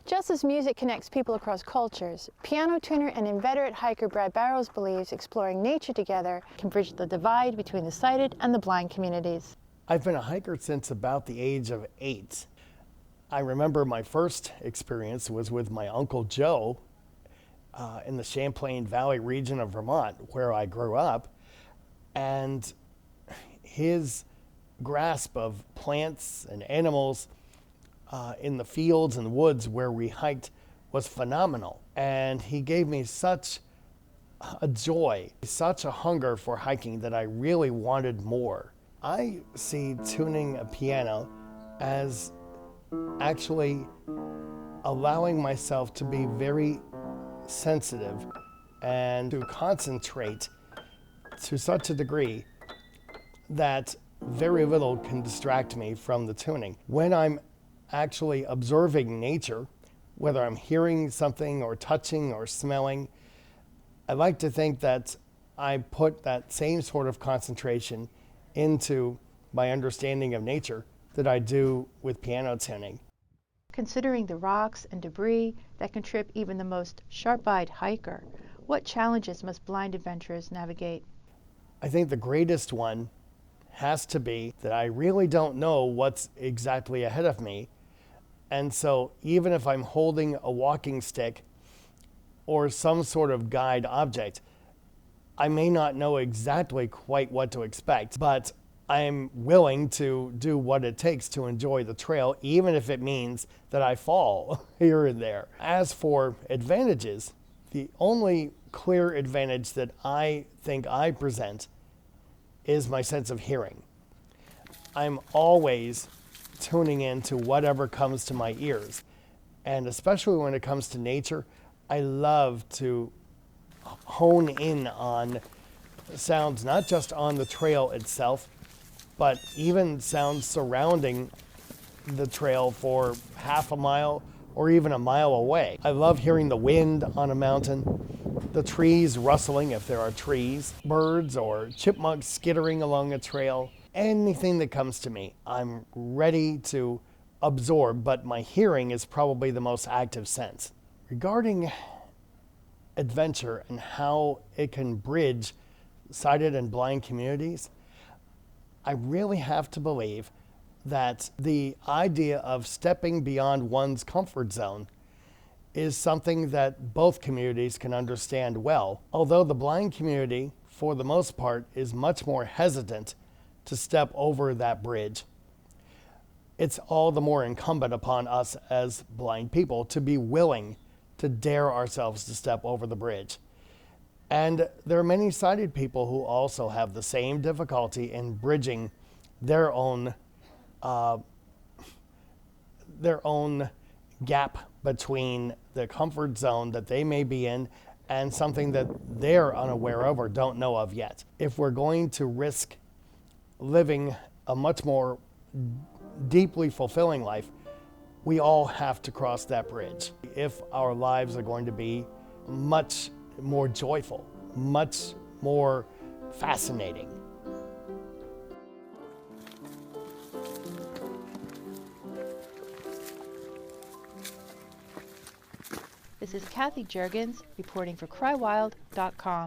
Just as music connects people across cultures, piano tuner and inveterate hiker Brad Barrows believes exploring nature together can bridge the divide between the sighted and the blind communities. I've been a hiker since about the age of 8. I remember my first experience was with my Uncle Joe in the Champlain Valley region of Vermont, where I grew up, and his grasp of plants and animals in the fields and woods where we hiked was phenomenal. And he gave me such a joy, such a hunger for hiking that I really wanted more. I see tuning a piano as actually allowing myself to be very sensitive and to concentrate to such a degree that very little can distract me from the tuning. When I'm actually observing nature, whether I'm hearing something or touching or smelling, I like to think that I put that same sort of concentration into my understanding of nature that I do with piano tuning. Considering the rocks and debris that can trip even the most sharp-eyed hiker, what challenges must blind adventurers navigate? I think the greatest one has to be that I really don't know what's exactly ahead of me. And so even if I'm holding a walking stick or some sort of guide object, I may not know exactly quite what to expect, but I'm willing to do what it takes to enjoy the trail, even if it means that I fall here and there. As for advantages, the only clear advantage that I think I present is my sense of hearing. I'm always tuning into whatever comes to my ears. And especially when it comes to nature, I love to hone in on sounds, not just on the trail itself, but even sounds surrounding the trail for half a mile or even a mile away. I love hearing the wind on a mountain, the trees rustling if there are trees, birds or chipmunks skittering along a trail. Anything that comes to me, I'm ready to absorb, but my hearing is probably the most active sense. Regarding adventure and how it can bridge sighted and blind communities, I really have to believe that the idea of stepping beyond one's comfort zone is something that both communities can understand well, although the blind community, for the most part, is much more hesitant to step over that bridge. It's all the more incumbent upon us as blind people to be willing to dare ourselves to step over the bridge. And there are many sighted people who also have the same difficulty in bridging their own gap between the comfort zone that they may be in and something that they're unaware of or don't know of yet. If we're going to risk living a much more deeply fulfilling life, we all have to cross that bridge if our lives are going to be much more joyful, much more fascinating. This is Kathy Juergens reporting for CryWild.com.